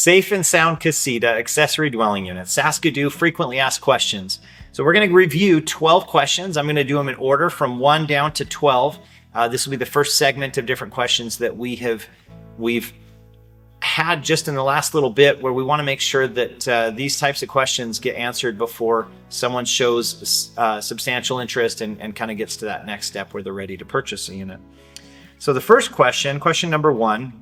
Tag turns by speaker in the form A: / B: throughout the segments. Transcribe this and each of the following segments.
A: Safe and sound casita accessory dwelling unit. SASCADU frequently asked questions. So we're going to review 12 questions. I'm going to do them in order from 1 down to 12. This will be the first segment of different questions that we've had just in the last little bit, where we want to make sure that these types of questions get answered before someone shows substantial interest and kind of gets to that next step where they're ready to purchase a unit. So the first question number 1,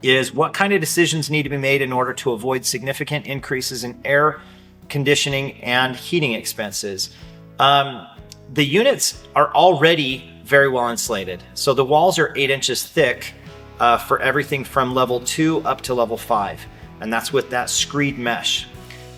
A: is what kind of decisions need to be made in order to avoid significant increases in air conditioning and heating expenses? The units are already very well insulated. So the walls are 8 inches thick for everything from level 2 up to level 5. And that's with that screed mesh.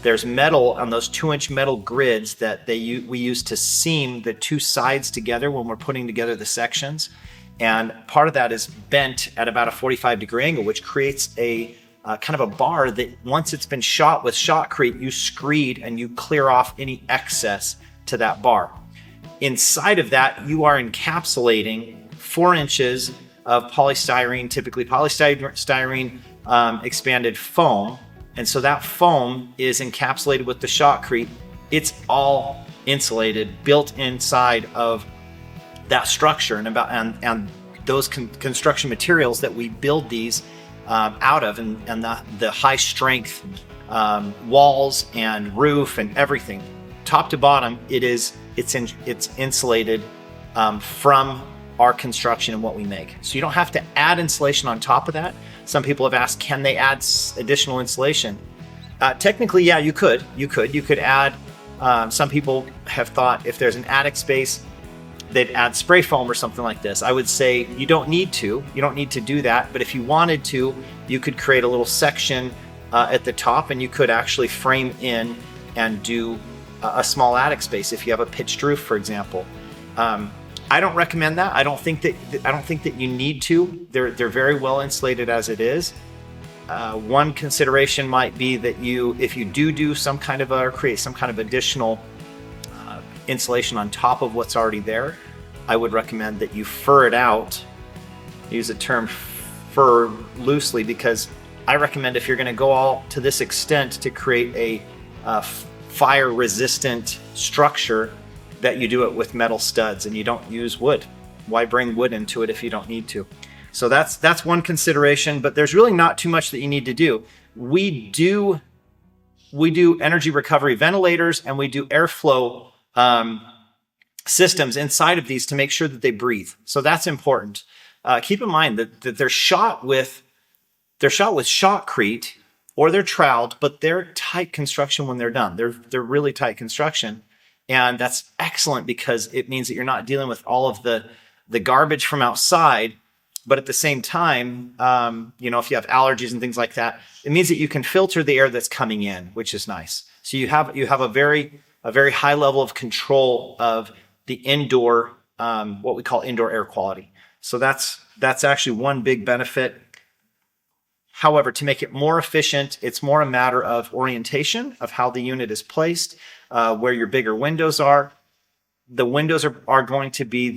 A: There's metal on those 2-inch metal grids that we use to seam the two sides together when we're putting together the sections. And part of that is bent at about a 45-degree angle, which creates a kind of a bar that once it's been shot with shotcrete, you screed and you clear off any excess to that bar. Inside of that, you are encapsulating 4 inches of polystyrene, typically polystyrene expanded foam. And so that foam is encapsulated with the shotcrete. It's all insulated, built inside of that structure and those construction materials that we build these out of, and the high strength walls and roof and everything, top to bottom, it's insulated from our construction and what we make. So you don't have to add insulation on top of that. Some people have asked, can they add additional insulation? Technically, yeah, you could add. Some people have thought if there's an attic space, they'd add spray foam or something like this. I would say you don't need to do that. But if you wanted to, you could create a little section at the top, and you could actually frame in and do a small attic space if you have a pitched roof, for example. I don't recommend that. I don't think that you need to. They're very well insulated as it is. One consideration might be that if you do some kind of create some kind of additional insulation on top of what's already there, I would recommend that you fur it out. Use the term fur loosely, because I recommend if you're going to go all to this extent to create a fire resistant structure, that you do it with metal studs and you don't use wood. Why bring wood into it if you don't need to? So that's one consideration, but there's really not too much that you need to do. We do energy recovery ventilators, and we do airflow systems inside of these to make sure that they breathe. So that's important. Keep in mind that they're shot with shotcrete, or they're troweled, but they're tight construction when they're done. They're really tight construction, and that's excellent because it means that you're not dealing with all of the garbage from outside. But at the same time, if you have allergies and things like that, it means that you can filter the air that's coming in, which is nice. So you have a very high level of control of the indoor, what we call indoor air quality. So that's actually one big benefit. However, to make it more efficient, it's more a matter of orientation of how the unit is placed, where your bigger windows are. The windows are going to be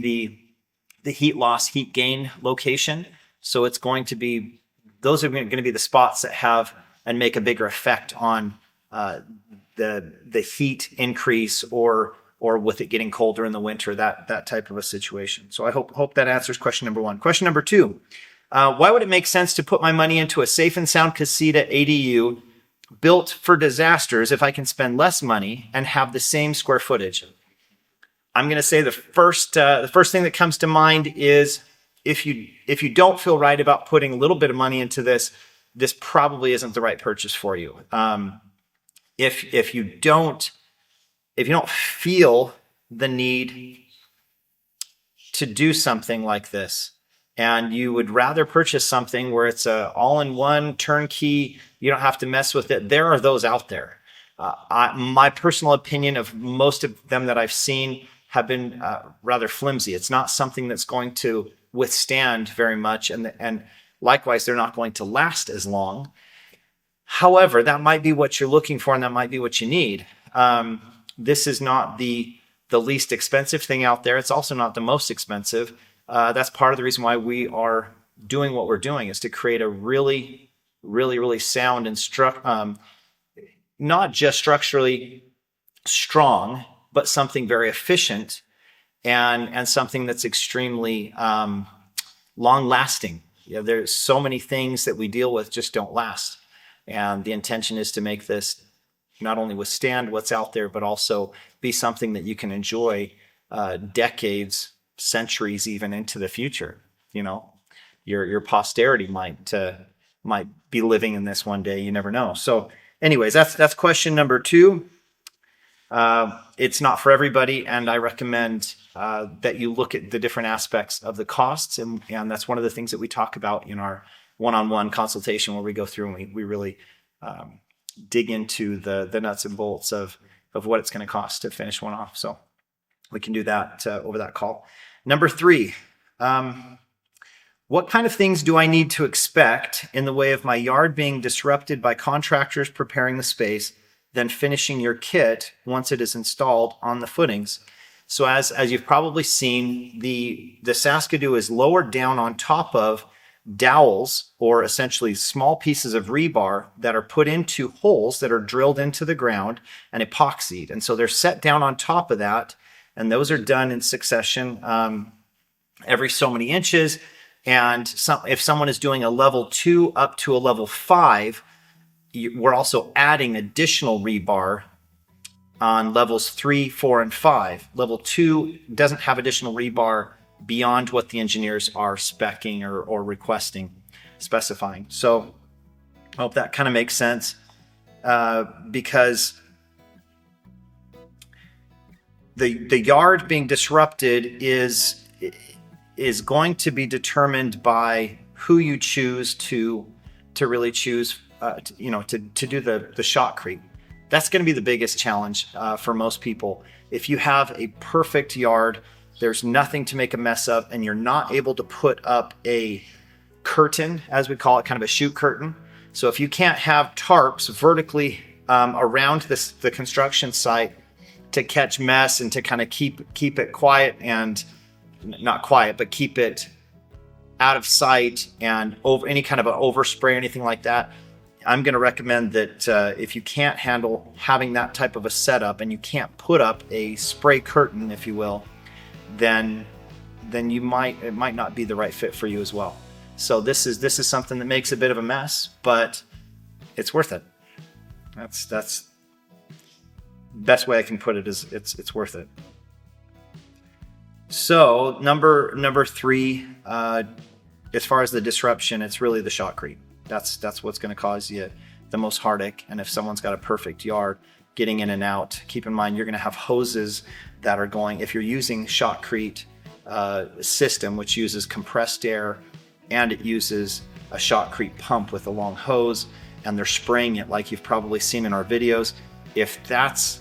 A: the heat loss, heat gain location. So it's going to be, those are going to be the spots that have and make a bigger effect on the heat increase or with it getting colder in the winter, that type of a situation. So I hope that answers question number 1. Question number 2, why would it make sense to put my money into a safe and sound casita ADU built for disasters if I can spend less money and have the same square footage? I'm going to say the first thing that comes to mind is if you don't feel right about putting a little bit of money into this probably isn't the right purchase for you. If you don't feel the need to do something like this, and you would rather purchase something where it's a all-in-one turnkey, you don't have to mess with it, there are those out there. My personal opinion of most of them that I've seen have been rather flimsy. It's not something that's going to withstand very much, and likewise, they're not going to last as long. However, that might be what you're looking for, and that might be what you need. This is not the least expensive thing out there. It's also not the most expensive. That's part of the reason why we are doing what we're doing, is to create a really really, really sound and not just structurally strong, but something very efficient and something that's extremely long lasting. There's so many things that we deal with just don't last. And the intention is to make this not only withstand what's out there, but also be something that you can enjoy decades, centuries, even into the future. Your posterity might be living in this one day. You never know. So, anyways, that's question number 2. It's not for everybody, and I recommend that you look at the different aspects of the costs, and that's one of the things that we talk about in our one-on-one consultation, where we go through and we really dig into the nuts and bolts of what it's going to cost to finish one off. So we can do that over that call. Number 3, what kind of things do I need to expect in the way of my yard being disrupted by contractors preparing the space, then finishing your kit once it is installed on the footings? So as you've probably seen, the SASCADU is lowered down on top of dowels, or essentially small pieces of rebar that are put into holes that are drilled into the ground and epoxied. And so they're set down on top of that, and those are done in succession every so many inches. And if someone is doing a level 2 up to a level 5, we're also adding additional rebar on levels 3, 4, and 5. Level 2 doesn't have additional rebar beyond what the engineers are specifying. So I hope that kind of makes sense, because the yard being disrupted is going to be determined by who you choose to really choose to do the shotcrete. That's going to be the biggest challenge for most people. If you have a perfect yard, there's nothing to make a mess of, and you're not able to put up a curtain, as we call it, kind of a chute curtain. So if you can't have tarps vertically around the construction site to catch mess and to kind of keep it quiet, and not quiet, but keep it out of sight and over any kind of an overspray or anything like that, I'm going to recommend that if you can't handle having that type of a setup and you can't put up a spray curtain, if you will, then it might not be the right fit for you as well. So this is something that makes a bit of a mess, but it's worth it. That's the best way I can put it, is it's worth it. So number 3, as far as the disruption, it's really the shotcrete. That's what's going to cause you the most heartache. And if someone's got a perfect yard, getting in and out, keep in mind you're going to have hoses that are going, if you're using shotcrete system, which uses compressed air, and it uses a shotcrete pump with a long hose, and they're spraying it like you've probably seen in our videos. If that's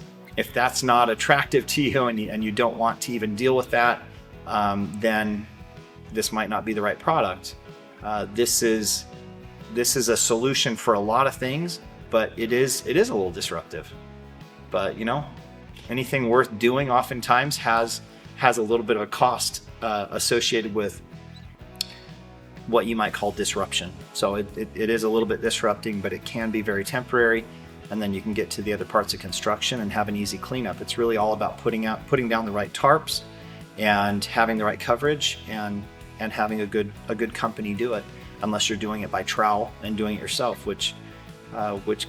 A: not attractive to you, and you don't want to even deal with that, then this might not be the right product. This is a solution for a lot of things, but it is a little disruptive. But anything worth doing oftentimes has a little bit of a cost associated with what you might call disruption. So it is a little bit disrupting, but it can be very temporary, and then you can get to the other parts of construction and have an easy cleanup. It's really all about putting down the right tarps and having the right coverage and having a good company do it, unless you're doing it by trowel and doing it yourself, which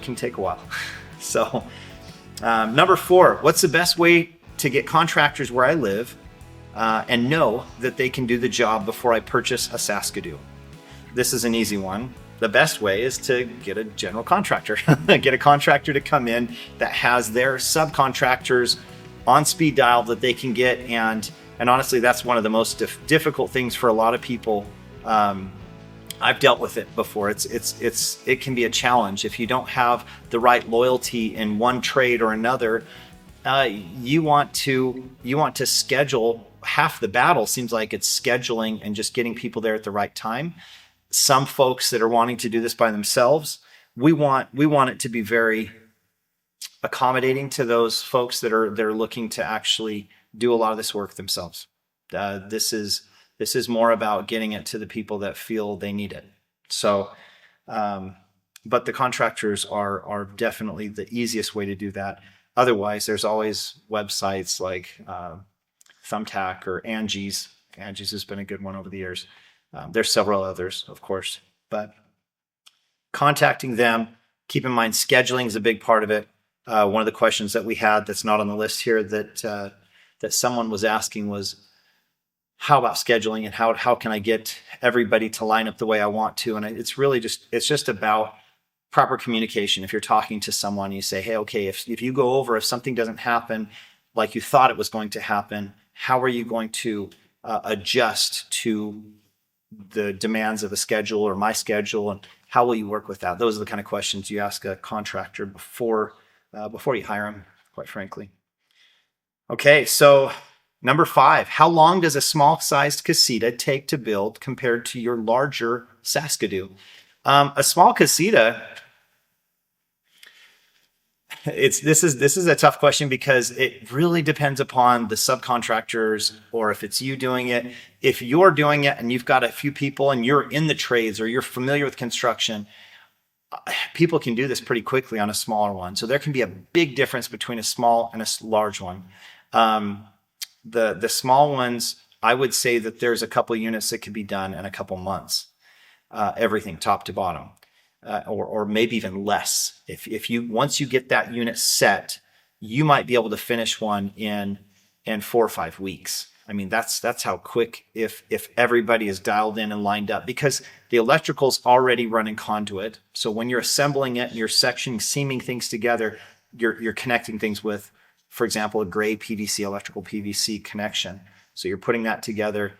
A: can take a while. So number 4, what's the best way to get contractors where I live and know that they can do the job before I purchase a SASCADU? This is an easy one. The best way is to get a general contractor. Get a contractor to come in that has their subcontractors on speed dial that they can get. And honestly, that's one of the most difficult things for a lot of people. I've dealt with it before. It can be a challenge if you don't have the right loyalty in one trade or another. You want to schedule. Half the battle seems like it's scheduling and just getting people there at the right time. Some folks that are wanting to do this by themselves, we want it to be very accommodating to those folks that are looking to actually do a lot of this work themselves. This is more about getting it to the people that feel they need it. So But the contractors are definitely the easiest way to do that. Otherwise, there's always websites like Thumbtack or Angie's. Angie's has been a good one over the years. There's several others, of course, but contacting them. Keep in mind, scheduling is a big part of it. One of the questions that we had that's not on the list here that someone was asking was, how about scheduling, and how can I get everybody to line up the way I want to? And it's really just about proper communication. If you're talking to someone, you say, hey, okay, if you go over, if something doesn't happen like you thought it was going to happen, how are you going to adjust to the demands of a schedule or my schedule, and how will you work with that? Those are the kind of questions you ask a contractor before you hire them, quite frankly. Okay, so number 5, how long does a small-sized casita take to build compared to your larger SASCADU? A small casita, this is a tough question because it really depends upon the subcontractors, or if it's you doing it. If you're doing it and you've got a few people and you're in the trades or you're familiar with construction, people can do this pretty quickly on a smaller one. So there can be a big difference between a small and a large one. The small ones, I would say that there's a couple units that could be done in a couple months, everything top to bottom, or maybe even less. If you once you get that unit set, you might be able to finish one in 4 or 5 weeks. I mean, that's how quick if everybody is dialed in and lined up, because the electrical's already running conduit. So when you're assembling it and you're sectioning, seaming things together, you're connecting things with, for example, a gray PVC, electrical PVC connection. So you're putting that together.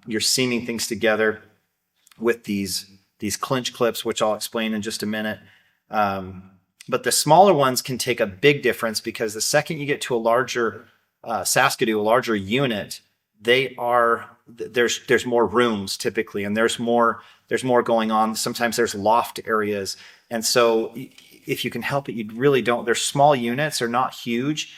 A: You're seaming things together with these clinch clips, which I'll explain in just a minute. But the smaller ones can take a big difference, because the second you get to a larger SASCADU, a larger unit, there's more rooms typically, and there's more going on. Sometimes there's loft areas, and so if you can help it, you really don't. They're small units, they're not huge.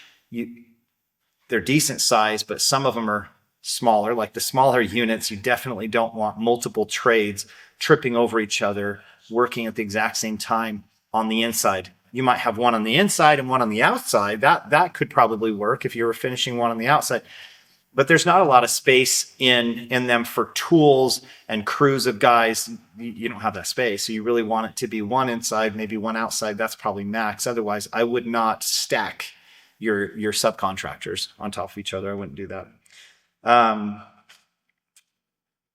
A: They're decent size, but some of them are smaller. Like the smaller units, you definitely don't want multiple trades tripping over each other, working at the exact same time on the inside. You might have one on the inside and one on the outside. That could probably work if you were finishing one on the outside. But there's not a lot of space in them for tools and crews of guys. You don't have that space. So you really want it to be one inside, maybe one outside. That's probably max. Otherwise, I would not stack your subcontractors on top of each other. I wouldn't do that.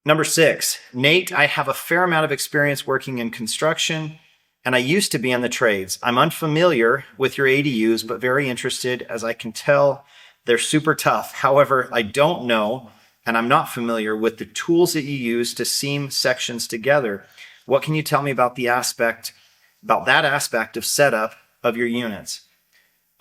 A: Number 6, Nate, I have a fair amount of experience working in construction, and I used to be in the trades. I'm unfamiliar with your ADUs, but very interested, as I can tell they're super tough. However, I don't know, and I'm not familiar with the tools that you use to seam sections together. What can you tell me about that aspect of setup of your units?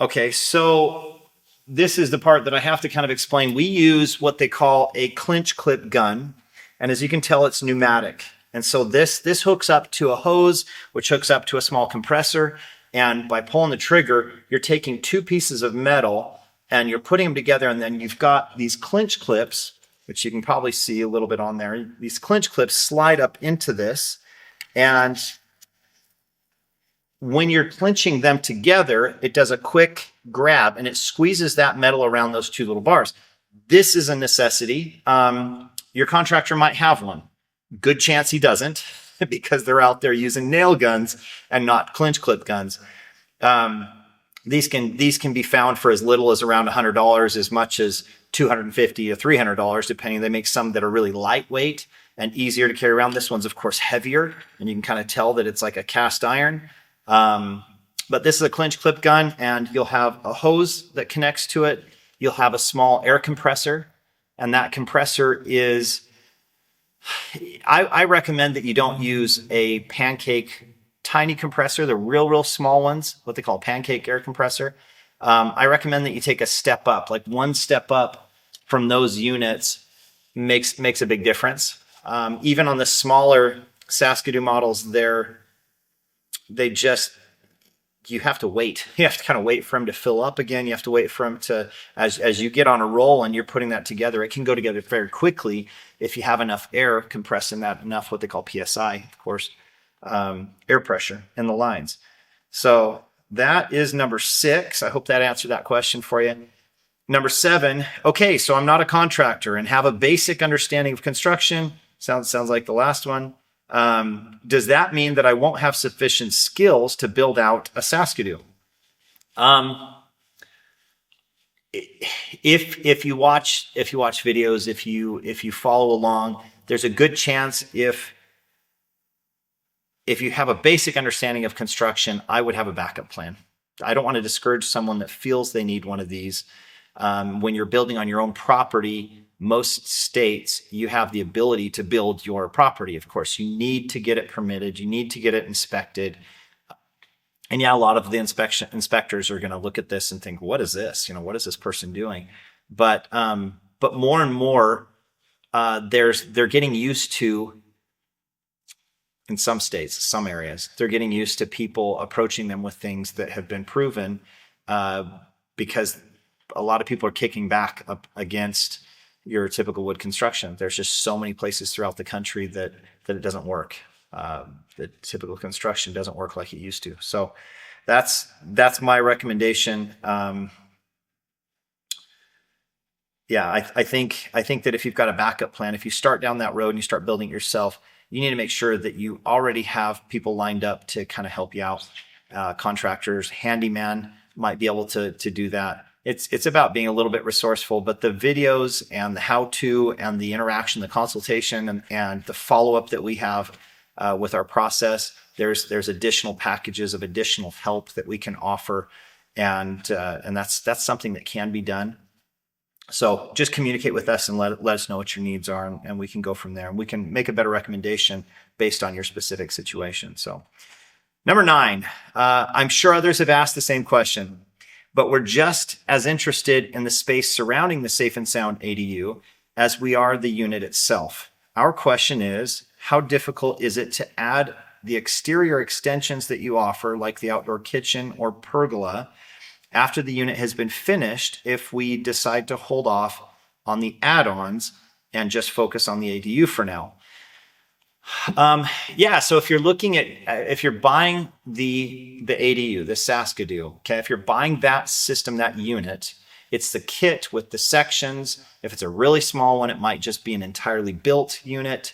A: Okay, so this is the part that I have to kind of explain. We use what they call a clinch clip gun, and as you can tell, it's pneumatic. And so this hooks up to a hose, which hooks up to a small compressor. And by pulling the trigger, you're taking 2 pieces of metal and you're putting them together. And then you've got these clinch clips, which you can probably see a little bit on there. These clinch clips slide up into this. And when you're clinching them together, it does a quick grab and it squeezes that metal around those 2 little bars. This is a necessity. Your contractor might have one. Good chance he doesn't, because they're out there using nail guns and not clinch clip guns. These can be found for as little as around $100, as much as $250 to $300, depending. They make some that are really lightweight and easier to carry around. This one's, of course, heavier, and you can kind of tell that it's like a cast iron. But this is a clinch clip gun, and you'll have a hose that connects to it. You'll have a small air compressor, and that compressor is... I recommend that you don't use a pancake tiny compressor, the real small ones, what they call pancake air compressor. I recommend that you take a step up, like 1 step up from those units makes a big difference. Even on the smaller SASCADU models, you have to wait. You have to kind of wait for them to fill up again. You have to wait for them to, as you get on a roll and you're putting that together, it can go together very quickly if you have enough air compressed in that, enough what they call PSI, of course. air pressure in the lines. So that is number 6. I hope that answered that question for you. Number 7, okay, so I'm not a contractor and have a basic understanding of construction. Sounds like the last one. Does that mean that I won't have sufficient skills to build out a SASCADU? If you watch videos, if you follow along, there's a good chance if you have a basic understanding of construction, I would have a backup plan. I don't want to discourage someone that feels they need one of these. When you're building on your own property, most states, you have the ability to build your property. Of course, you need to get it permitted. You need to get it inspected. And yeah, a lot of the inspectors are going to look at this and think, what is this? What is this person doing? But more and more, they're getting used to, in some states, some areas, they're getting used to people approaching them with things that have been proven, because a lot of people are kicking back up against your typical wood construction. There's just so many places throughout the country that it doesn't work. The typical construction doesn't work like it used to. So that's my recommendation. Yeah, I think that if you've got a backup plan, if you start down that road and you start building it yourself, you need to make sure that you already have people lined up to kind of help you out. Contractors, handyman might be able to do that. It's about being a little bit resourceful, but the videos and the how-to and the interaction, the consultation and the follow-up that we have with our process, there's additional packages of additional help that we can offer, and that's something that can be done. So just communicate with us and let us know what your needs are, and we can go from there. And we can make a better recommendation based on your specific situation. So number 9, I'm sure others have asked the same question, but we're just as interested in the space surrounding the Safe and Sound ADU as we are the unit itself. Our question is, how difficult is it to add the exterior extensions that you offer, like the outdoor kitchen or pergola, after the unit has been finished, if we decide to hold off on the add-ons and just focus on the ADU for now? Yeah, so if you're looking at, if you're buying the ADU, the SASCADU, okay, if you're buying that system, that unit, it's the kit with the sections. If it's a really small one, it might just be an entirely built unit.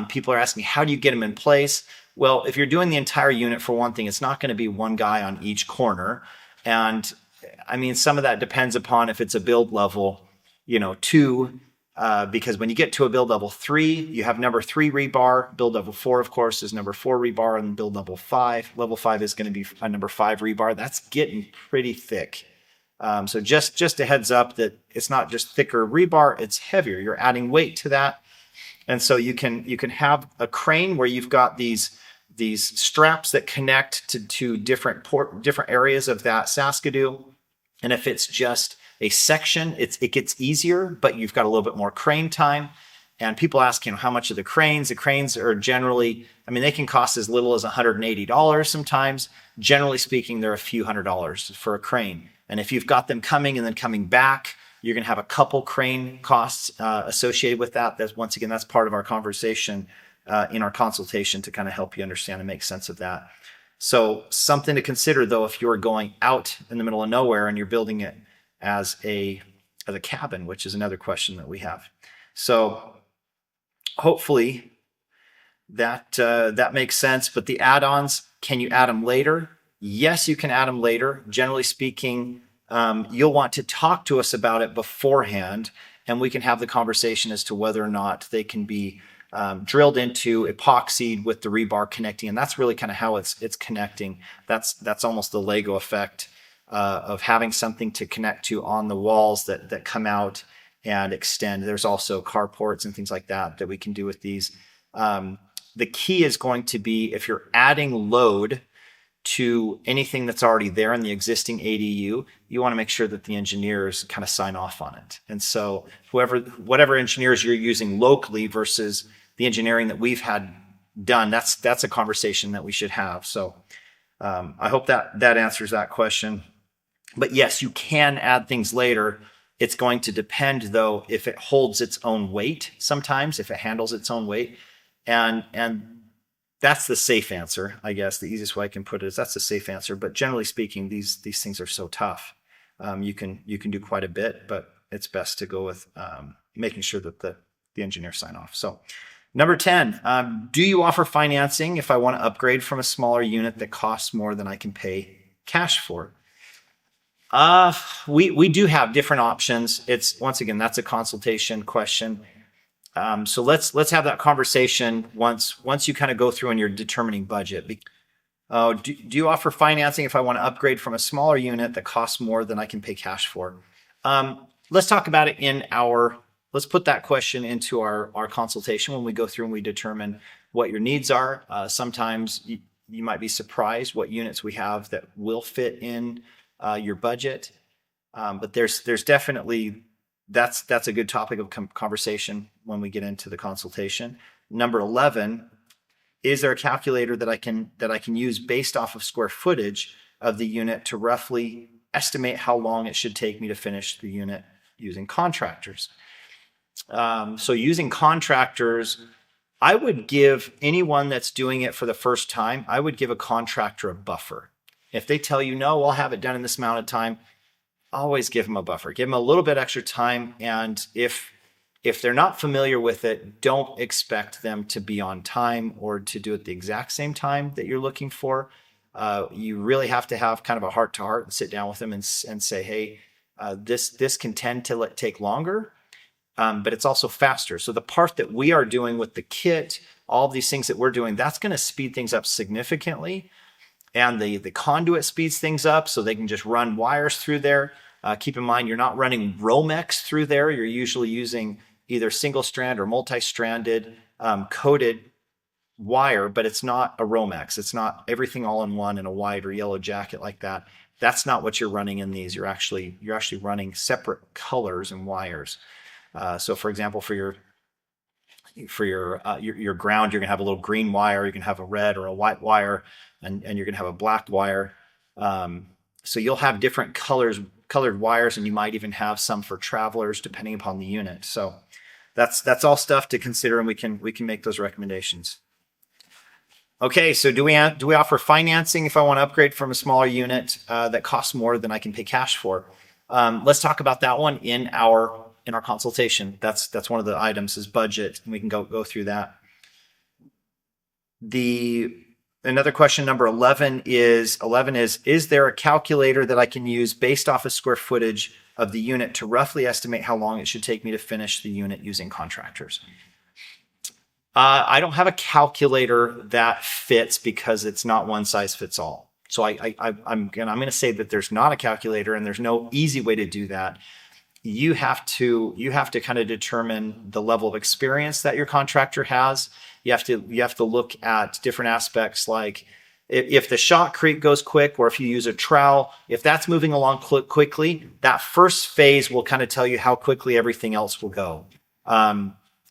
A: People are asking, how do you get them in place? Well, if you're doing the entire unit, for one thing, it's not going to be one guy on each corner. And I mean, some of that depends upon if it's a build level, 2, because when you get to a build level 3, you have number 3 rebar. Build level 4, of course, is number 4 rebar, and build level 5. Level 5 is going to be a number 5 rebar. That's getting pretty thick. So just a heads up that it's not just thicker rebar, it's heavier. You're adding weight to that. And so you can have a crane where you've got these straps that connect to different areas of that SASCADU. And if it's just a section, it gets easier, but you've got a little bit more crane time. And people ask, how much are the cranes? The cranes are generally, they can cost as little as $180 sometimes. Generally speaking, they're a few $100s for a crane. And if you've got them coming and then coming back, you're going to have a couple crane costs associated with that. Once again, that's part of our conversation in our consultation to kind of help you understand and make sense of that. So something to consider, though, if you're going out in the middle of nowhere and you're building it as a cabin, which is another question that we have. So hopefully that makes sense. But the add-ons, can you add them later? Yes, you can add them later. Generally speaking, you'll want to talk to us about it beforehand, and we can have the conversation as to whether or not they can be drilled into, epoxied with the rebar connecting, and that's really kind of how it's connecting. That's almost the Lego effect of having something to connect to on the walls that come out and extend. There's also carports and things like that we can do with these. The key is going to be, if you're adding load to anything that's already there in the existing ADU, you want to make sure that the engineers kind of sign off on it. And so whatever engineers you're using locally versus the engineering that we've had done, that's a conversation that we should have. So I hope that answers that question. But yes, you can add things later. It's going to depend, though, if it holds its own weight sometimes, if it handles its own weight. And that's the safe answer, I guess. The easiest way I can put it is that's the safe answer. But generally speaking, these things are so tough. You can do quite a bit, but it's best to go with making sure that the engineers sign off. So number 10, do you offer financing if I want to upgrade from a smaller unit that costs more than I can pay cash for? We do have different options. It's, once again, that's a consultation question. So let's have that conversation once you kind of go through and you're determining budget. Do you offer financing if I want to upgrade from a smaller unit that costs more than I can pay cash for? Let's talk about it let's put that question into our consultation when we go through and we determine what your needs are. Sometimes you might be surprised what units we have that will fit in your budget. But there's definitely, that's a good topic of conversation when we get into the consultation. Number 11, is there a calculator that I can use based off of square footage of the unit to roughly estimate how long it should take me to finish the unit using contractors? So using contractors, I would give anyone that's doing it for the first time, I would give a contractor a buffer. If they tell you, no, I'll have it done in this amount of time, always give them a buffer. Give them a little bit extra time. And if they're not familiar with it, don't expect them to be on time or to do it the exact same time that you're looking for. You really have to have kind of a heart-to-heart and sit down with them and say, hey, this can tend to take longer, but it's also faster. So the part that we are doing with the kit, all of these things that we're doing, that's going to speed things up significantly. And the conduit speeds things up so they can just run wires through there. Keep in mind, you're not running Romex through there. You're usually using either single strand or multi-stranded coated wire, but it's not a Romex. It's not everything all in one in a white or yellow jacket like that. That's not what you're running in these. You're actually running separate colors and wires. So for example, for your ground, you're gonna have a little green wire, you can have a red or a white wire, and you're gonna have a black wire. So you'll have different colored wires, and you might even have some for travelers depending upon the unit. So that's all stuff to consider, and we can make those recommendations. Okay, so do we offer financing if I want to upgrade from a smaller unit that costs more than I can pay cash for? Let's talk about that one in our consultation. That's one of the items is budget, and we can go through that. Another question, number 11 is there a calculator that I can use based off of square footage of the unit to roughly estimate how long it should take me to finish the unit using contractors? I don't have a calculator that fits because it's not one size fits all. So I'm going to say that there's not a calculator, and there's no easy way to do that. You have to kind of determine the level of experience that your contractor has. You have to look at different aspects, like if the shotcrete goes quick, or if you use a trowel, if that's moving along quickly, that first phase will kind of tell you how quickly everything else will go.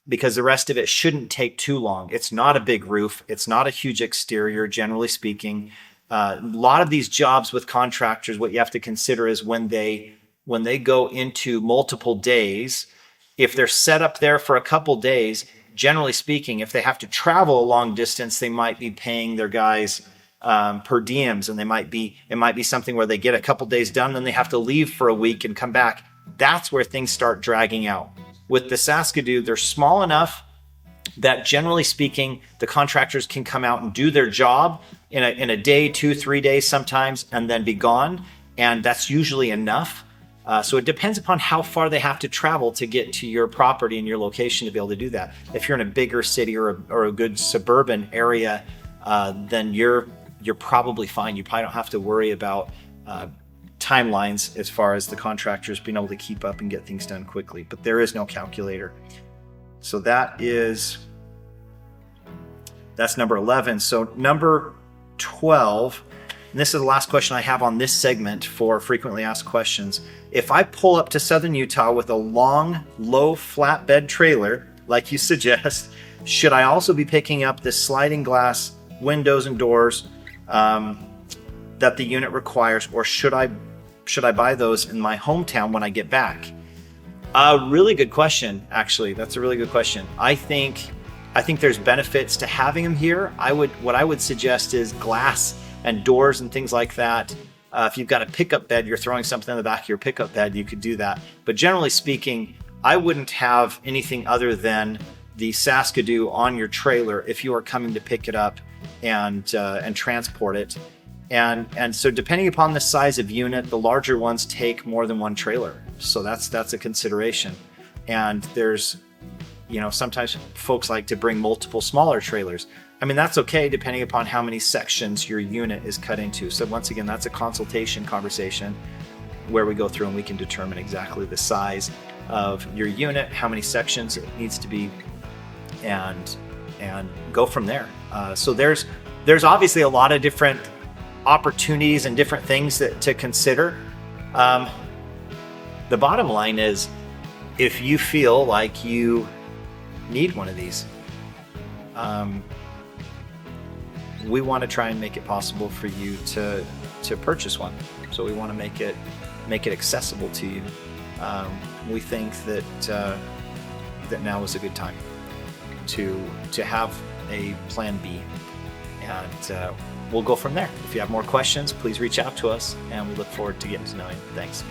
A: Because the rest of it shouldn't take too long. It's not a big roof. It's not a huge exterior, generally speaking. A lot of these jobs with contractors, what you have to consider is when they go into multiple days, if they're set up there for a couple days, generally speaking, if they have to travel a long distance, they might be paying their guys per diems, and it might be something where they get a couple days done, then they have to leave for a week and come back. That's where things start dragging out. With the SASCADU, they're small enough that generally speaking, the contractors can come out and do their job in a day, 2-3 days sometimes, and then be gone. And that's usually enough. So it depends upon how far they have to travel to get to your property and your location to be able to do that. If you're in a bigger city or a good suburban area, then you're probably fine. You probably don't have to worry about timelines as far as the contractors being able to keep up and get things done quickly. But there is no calculator. So that's number 11. So number 12, and this is the last question I have on this segment for frequently asked questions. If I pull up to southern Utah with a long, low flatbed trailer, like you suggest, should I also be picking up the sliding glass windows and doors that the unit requires, or should I buy those in my hometown when I get back? Really good question, actually. That's a really good question. I think I think there's benefits to having them here. What I would suggest is glass and doors and things like that. If you've got a pickup bed, you're throwing something in the back of your pickup bed, you could do that. But generally speaking, I wouldn't have anything other than the SASCADU on your trailer if you are coming to pick it up and transport it. And so depending upon the size of unit, the larger ones take more than one trailer. So that's a consideration. And there's, sometimes folks like to bring multiple smaller trailers. I mean, that's okay depending upon how many sections your unit is cut into. So once again, that's a consultation conversation where we go through and we can determine exactly the size of your unit, how many sections it needs to be, and go from there. So there's obviously a lot of different opportunities and different things to consider. The bottom line is, if you feel like you need one of these, we want to try and make it possible for you to purchase one. So we want to make it accessible to you. We think that now is a good time to have a plan B, and we'll go from there. If you have more questions, please reach out to us, and we look forward to getting to know you. Thanks.